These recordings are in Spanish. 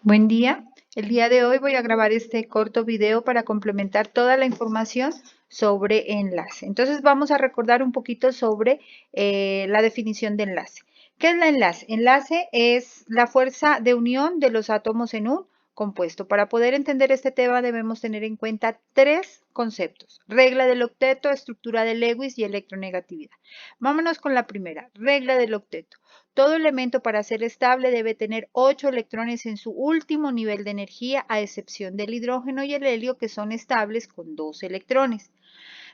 Buen día. El día de hoy voy a grabar este corto video para complementar toda la información sobre enlace. Entonces vamos a recordar un poquito sobre la definición de enlace. ¿Qué es la enlace? Enlace es la fuerza de unión de los átomos en un compuesto. Para poder entender este tema debemos tener en cuenta tres conceptos: regla del octeto, estructura de Lewis y electronegatividad. Vámonos con la primera, regla del octeto. Todo elemento para ser estable debe tener 8 electrones en su último nivel de energía, a excepción del hidrógeno y el helio, que son estables con 2 electrones.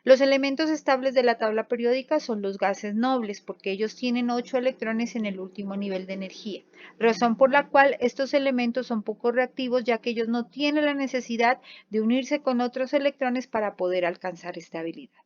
Los elementos estables de la tabla periódica son los gases nobles, porque ellos tienen 8 electrones en el último nivel de energía, razón por la cual estos elementos son poco reactivos, ya que ellos no tienen la necesidad de unirse con otros electrones para poder alcanzar estabilidad.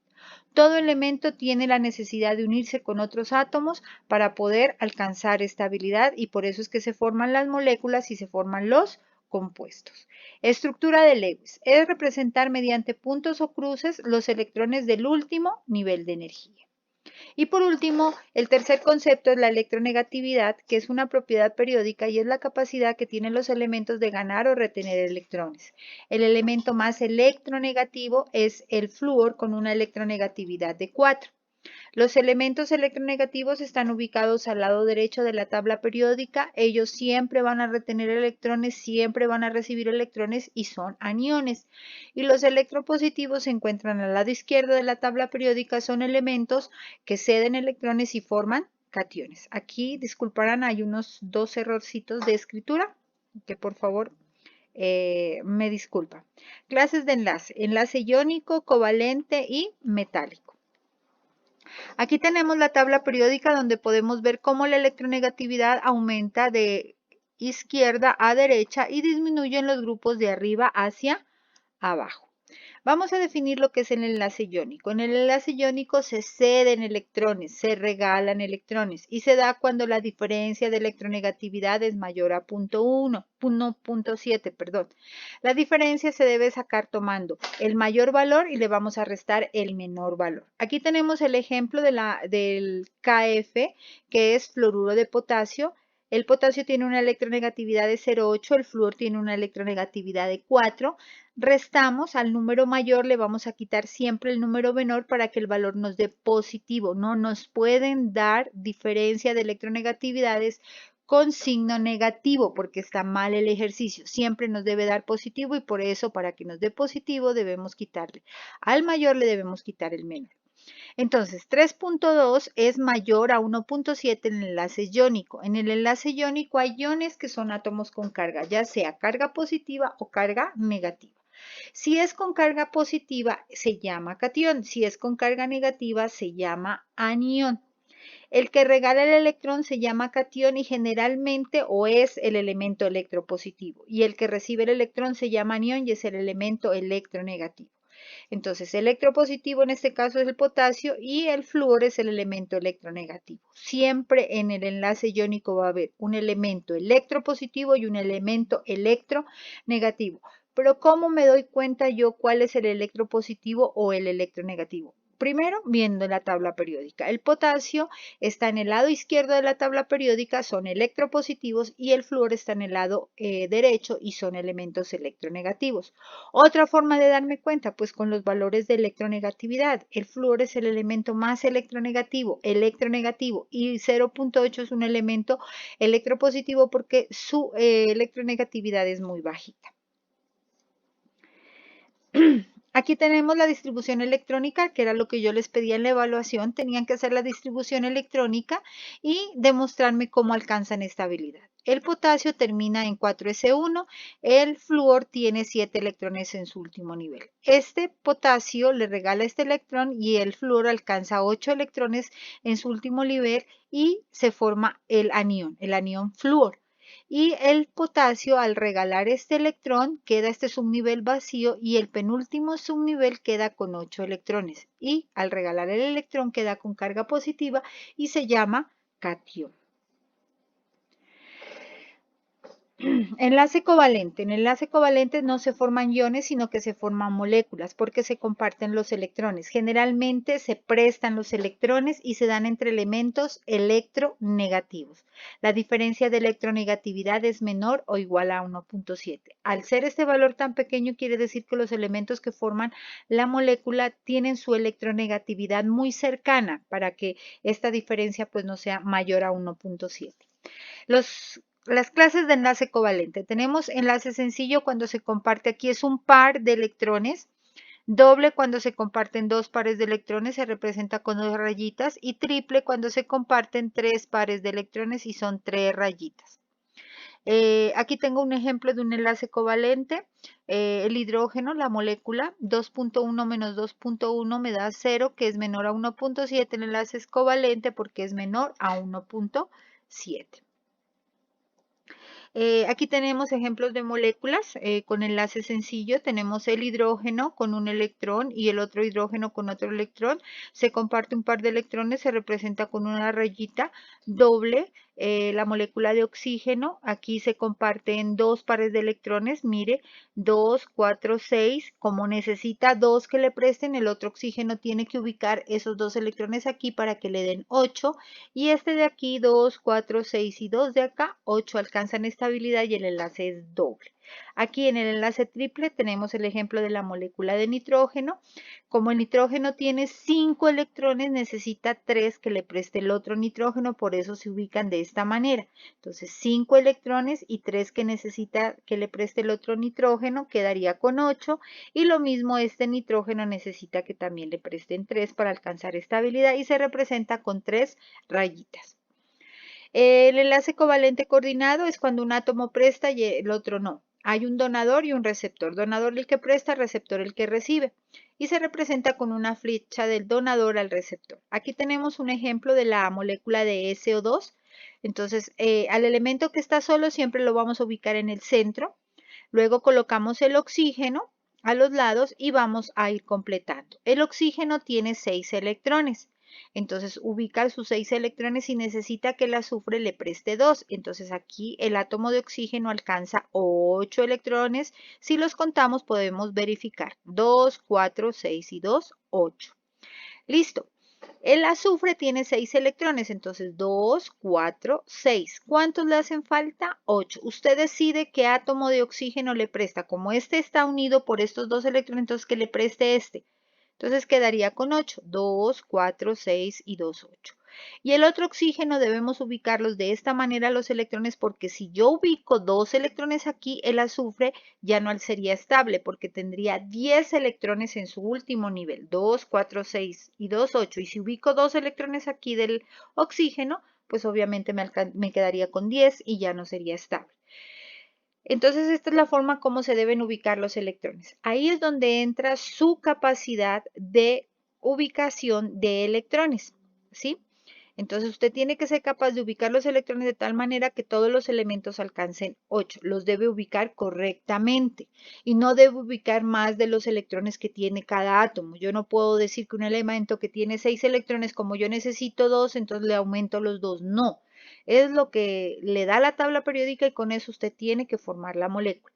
Todo elemento tiene la necesidad de unirse con otros átomos para poder alcanzar estabilidad, y por eso es que se forman las moléculas y se forman los compuestos. Estructura de Lewis es representar mediante puntos o cruces los electrones del último nivel de energía. Y por último, el tercer concepto es la electronegatividad, que es una propiedad periódica y es la capacidad que tienen los elementos de ganar o retener electrones. El elemento más electronegativo es el flúor, con una electronegatividad de 4. Los elementos electronegativos están ubicados al lado derecho de la tabla periódica. Ellos siempre van a retener electrones, siempre van a recibir electrones y son aniones. Y los electropositivos se encuentran al lado izquierdo de la tabla periódica. Son elementos que ceden electrones y forman cationes. Aquí, disculparán, hay unos 2 errorcitos de escritura que por favor me disculpa. Clases de enlace: enlace iónico, covalente y metálico. Aquí tenemos la tabla periódica donde podemos ver cómo la electronegatividad aumenta de izquierda a derecha y disminuye en los grupos de arriba hacia abajo. Vamos a definir lo que es el enlace iónico. En el enlace iónico se ceden electrones, se regalan electrones, y se da cuando la diferencia de electronegatividad es mayor a 0.7, perdón. La diferencia se debe sacar tomando el mayor valor y le vamos a restar el menor valor. Aquí tenemos el ejemplo del KF, que es fluoruro de potasio. El potasio tiene una electronegatividad de 0,8, el flúor tiene una electronegatividad de 4. Restamos, al número mayor le vamos a quitar siempre el número menor para que el valor nos dé positivo. No nos pueden dar diferencia de electronegatividades con signo negativo, porque está mal el ejercicio. Siempre nos debe dar positivo, y por eso, para que nos dé positivo, debemos quitarle al mayor, le debemos quitar el menor. Entonces, 3.2 es mayor a 1.7 en el enlace iónico. En el enlace iónico hay iones que son átomos con carga, ya sea carga positiva o carga negativa. Si es con carga positiva, se llama catión. Si es con carga negativa, se llama anión. El que regala el electrón se llama catión y generalmente o es el elemento electropositivo. Y el que recibe el electrón se llama anión y es el elemento electronegativo. Entonces, electropositivo en este caso es el potasio y el flúor es el elemento electronegativo. Siempre en el enlace iónico va a haber un elemento electropositivo y un elemento electronegativo. Pero ¿cómo me doy cuenta yo cuál es el electropositivo o el electronegativo? Primero, viendo la tabla periódica. El potasio está en el lado izquierdo de la tabla periódica, son electropositivos, y el flúor está en el lado derecho y son elementos electronegativos. Otra forma de darme cuenta, pues con los valores de electronegatividad. El flúor es el elemento más electronegativo, y 0.8 es un elemento electropositivo porque su electronegatividad es muy bajita. Aquí tenemos la distribución electrónica, que era lo que yo les pedía en la evaluación. Tenían que hacer la distribución electrónica y demostrarme cómo alcanzan estabilidad. El potasio termina en 4s1, el flúor tiene 7 electrones en su último nivel. Este potasio le regala este electrón y el flúor alcanza 8 electrones en su último nivel y se forma el anión flúor. Y el potasio, al regalar este electrón, queda este subnivel vacío y el penúltimo subnivel queda con 8 electrones. Y al regalar el electrón queda con carga positiva y se llama catión. Enlace covalente. En el enlace covalente no se forman iones, sino que se forman moléculas porque se comparten los electrones. Generalmente se prestan los electrones y se dan entre elementos electronegativos. La diferencia de electronegatividad es menor o igual a 1.7. Al ser este valor tan pequeño, quiere decir que los elementos que forman la molécula tienen su electronegatividad muy cercana para que esta diferencia pues no sea mayor a 1.7. Las clases de enlace covalente. Tenemos enlace sencillo cuando se comparte, aquí es un par de electrones. Doble cuando se comparten dos pares de electrones, se representa con dos rayitas. Y triple cuando se comparten tres pares de electrones y son tres rayitas. Aquí tengo un ejemplo de un enlace covalente. El hidrógeno, la molécula 2.1 menos 2.1 me da 0, que es menor a 1.7. El enlace es covalente porque es menor a 1.7. Aquí tenemos ejemplos de moléculas con enlace sencillo. Tenemos el hidrógeno con un electrón y el otro hidrógeno con otro electrón. Se comparte un par de electrones, se representa con una rayita doble. La molécula de oxígeno, aquí se comparten dos pares de electrones. Mire, 2, 4, 6. Como necesita dos que le presten, el otro oxígeno tiene que ubicar esos dos electrones aquí para que le den 8. Y este de aquí, 2, 4, 6 y 2 de acá, 8 alcanzan estabilidad y el enlace es doble. Aquí en el enlace triple tenemos el ejemplo de la molécula de nitrógeno. Como el nitrógeno tiene 5 electrones, necesita 3 que le preste el otro nitrógeno, por eso se ubican de esta manera. Entonces 5 electrones y 3 que necesita que le preste el otro nitrógeno, quedaría con 8. Y lo mismo este nitrógeno necesita que también le presten 3 para alcanzar estabilidad y se representa con 3 rayitas. El enlace covalente coordinado es cuando un átomo presta y el otro no. Hay un donador y un receptor. Donador el que presta, receptor el que recibe. Y se representa con una flecha del donador al receptor. Aquí tenemos un ejemplo de la molécula de SO2. Entonces, al elemento que está solo siempre lo vamos a ubicar en el centro. Luego colocamos el oxígeno a los lados y vamos a ir completando. El oxígeno tiene 6 electrones. Entonces ubica sus 6 electrones y necesita que el azufre le preste 2. Entonces aquí el átomo de oxígeno alcanza 8 electrones. Si los contamos podemos verificar. 2, 4, 6 y 2, 8. Listo. El azufre tiene 6 electrones, entonces 2, 4, 6. ¿Cuántos le hacen falta? 8. Usted decide qué átomo de oxígeno le presta. Como este está unido por estos dos electrones, entonces que le preste este. Entonces quedaría con 8. 2, 4, 6 y 2, 8. Y el otro oxígeno debemos ubicarlos de esta manera los electrones porque si yo ubico dos electrones aquí, el azufre ya no sería estable porque tendría 10 electrones en su último nivel. 2, 4, 6 y 2, 8. Y si ubico dos electrones aquí del oxígeno, pues obviamente me quedaría con 10 y ya no sería estable. Entonces, esta es la forma como se deben ubicar los electrones. Ahí es donde entra su capacidad de ubicación de electrones, ¿sí? Entonces, usted tiene que ser capaz de ubicar los electrones de tal manera que todos los elementos alcancen 8. Los debe ubicar correctamente y no debe ubicar más de los electrones que tiene cada átomo. Yo no puedo decir que un elemento que tiene 6 electrones, como yo necesito 2, entonces le aumento los 2. No. Es lo que le da la tabla periódica y con eso usted tiene que formar la molécula.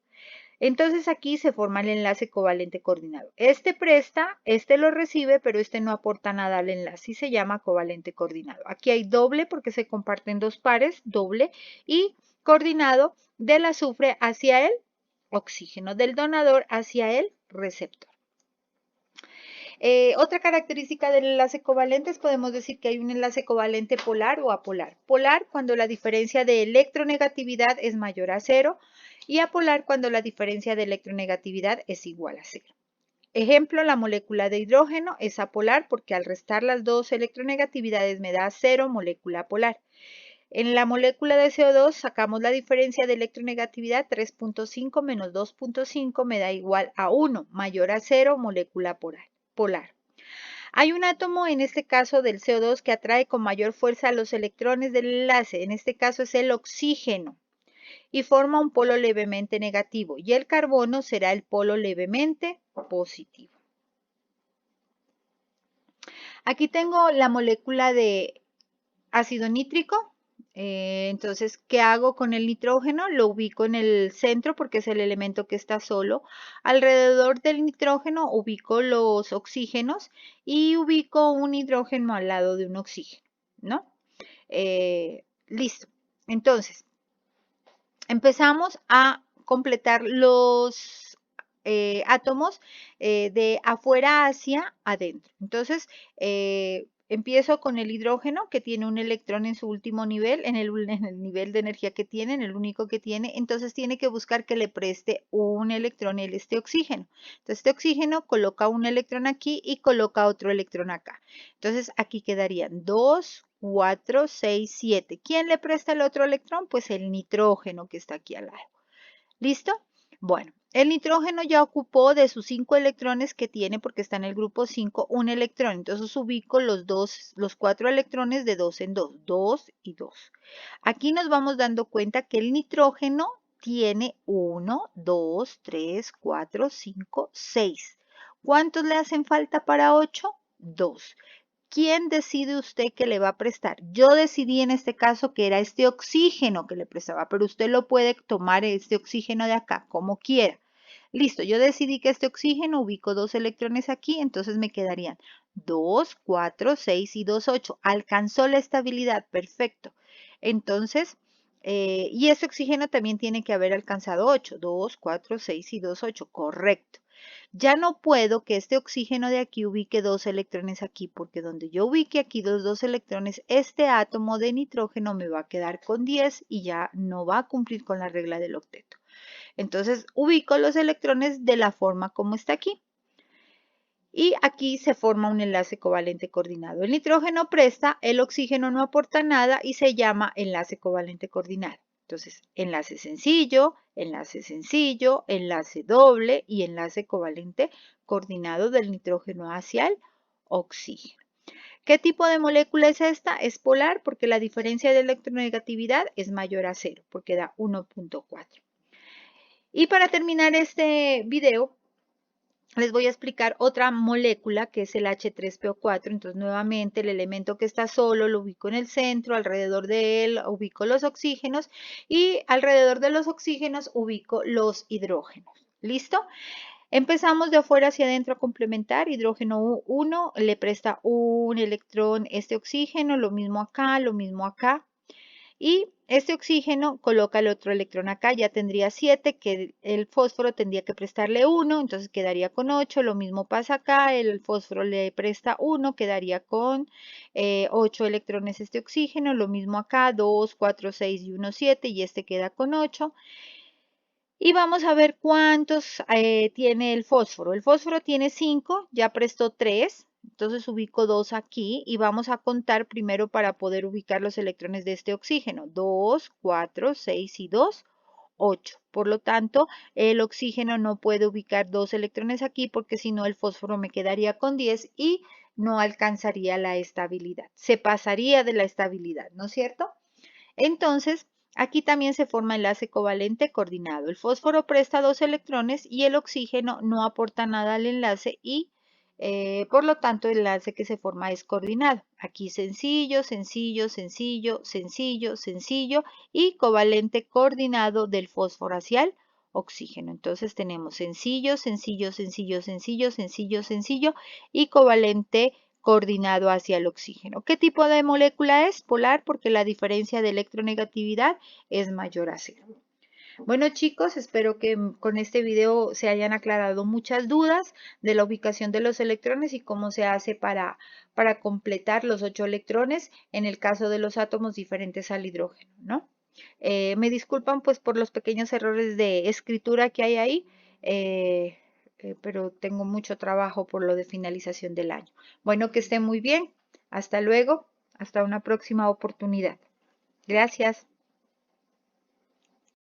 Entonces aquí se forma el enlace covalente coordinado. Este presta, este lo recibe, pero este no aporta nada al enlace y se llama covalente coordinado. Aquí hay doble porque se comparten dos pares, doble, y coordinado del azufre hacia el oxígeno, del donador hacia el receptor. Otra característica del enlace covalente es podemos decir que hay un enlace covalente polar o apolar. Polar cuando la diferencia de electronegatividad es mayor a 0 y apolar cuando la diferencia de electronegatividad es igual a 0. Ejemplo, la molécula de hidrógeno es apolar porque al restar las dos electronegatividades me da 0 molécula polar. En la molécula de CO2 sacamos la diferencia de electronegatividad 3.5 menos 2.5 me da igual a 1, mayor a 0 molécula polar. Hay un átomo, en este caso del CO2, que atrae con mayor fuerza a los electrones del enlace, en este caso es el oxígeno, y forma un polo levemente negativo, y el carbono será el polo levemente positivo. Aquí tengo la molécula de ácido nítrico. Entonces, ¿qué hago con el nitrógeno? Lo ubico en el centro porque es el elemento que está solo. Alrededor del nitrógeno ubico los oxígenos y ubico un hidrógeno al lado de un oxígeno, ¿no? Listo. Entonces, empezamos a completar los átomos de afuera hacia adentro. Entonces, empiezo con el hidrógeno que tiene un electrón en su último nivel, en el nivel de energía que tiene, en el único que tiene. Entonces, tiene que buscar que le preste un electrón este oxígeno. Entonces, este oxígeno coloca un electrón aquí y coloca otro electrón acá. Entonces, aquí quedarían 2, 4, 6, 7. ¿Quién le presta el otro electrón? Pues el nitrógeno que está aquí al lado. ¿Listo? Bueno, el nitrógeno ya ocupó de sus 5 electrones que tiene, porque está en el grupo 5, un electrón. Entonces ubico los 4 electrones de 2 en 2, 2 y 2. Aquí nos vamos dando cuenta que el nitrógeno tiene 1, 2, 3, 4, 5, 6. ¿Cuántos le hacen falta para 8? 2. ¿Quién decide usted que le va a prestar? Yo decidí en este caso que era este oxígeno que le prestaba, pero usted lo puede tomar este oxígeno de acá, como quiera. Listo, yo decidí que este oxígeno ubico 2 electrones aquí, entonces me quedarían 2, 4, 6 y 2, 8. Alcanzó la estabilidad, perfecto. Entonces, y este oxígeno también tiene que haber alcanzado 8, 2, 4, 6 y 2, 8, correcto. Ya no puedo que este oxígeno de aquí ubique 2 electrones aquí, porque donde yo ubique aquí los 2 electrones, este átomo de nitrógeno me va a quedar con 10 y ya no va a cumplir con la regla del octeto. Entonces, ubico los electrones de la forma como está aquí. Y aquí se forma un enlace covalente coordinado. El nitrógeno presta, el oxígeno no aporta nada y se llama enlace covalente coordinado. Entonces, enlace sencillo, enlace doble y enlace covalente coordinado del nitrógeno hacia el oxígeno. ¿Qué tipo de molécula es esta? Es polar porque la diferencia de electronegatividad es mayor a 0, porque da 1.4. Y para terminar este video, les voy a explicar otra molécula que es el H3PO4. Entonces, nuevamente, el elemento que está solo lo ubico en el centro, alrededor de él ubico los oxígenos y alrededor de los oxígenos ubico los hidrógenos. ¿Listo? Empezamos de afuera hacia adentro a complementar. Hidrógeno 1 le presta un electrón este oxígeno, lo mismo acá, lo mismo acá. Y este oxígeno coloca el otro electrón acá, ya tendría 7, que el fósforo tendría que prestarle 1, entonces quedaría con 8, lo mismo pasa acá, el fósforo le presta 1, quedaría con 8 electrones este oxígeno, lo mismo acá, 2, 4, 6 y 1, 7, y este queda con 8. Y vamos a ver cuántos tiene el fósforo. El fósforo tiene 5, ya prestó 3. Entonces ubico 2 aquí y vamos a contar primero para poder ubicar los electrones de este oxígeno. 2, 4, 6 y 2, 8. Por lo tanto, el oxígeno no puede ubicar 2 electrones aquí porque si no el fósforo me quedaría con 10 y no alcanzaría la estabilidad. Se pasaría de la estabilidad, ¿no es cierto? Entonces, aquí también se forma enlace covalente coordinado. El fósforo presta 2 electrones y el oxígeno no aporta nada al enlace y por lo tanto el enlace que se forma es coordinado. Aquí sencillo, sencillo, sencillo, sencillo, sencillo y covalente coordinado del fósforo hacia el oxígeno. Entonces tenemos sencillo, sencillo, sencillo, sencillo, sencillo, sencillo y covalente coordinado hacia el oxígeno. ¿Qué tipo de molécula es? Polar, porque la diferencia de electronegatividad es mayor a 0. Bueno chicos, espero que con este video se hayan aclarado muchas dudas de la ubicación de los electrones y cómo se hace para completar los 8 electrones en el caso de los átomos diferentes al hidrógeno, ¿no? Me disculpan pues por los pequeños errores de escritura que hay ahí. Pero tengo mucho trabajo por lo de finalización del año. Bueno, que estén muy bien. Hasta luego. Hasta una próxima oportunidad. Gracias.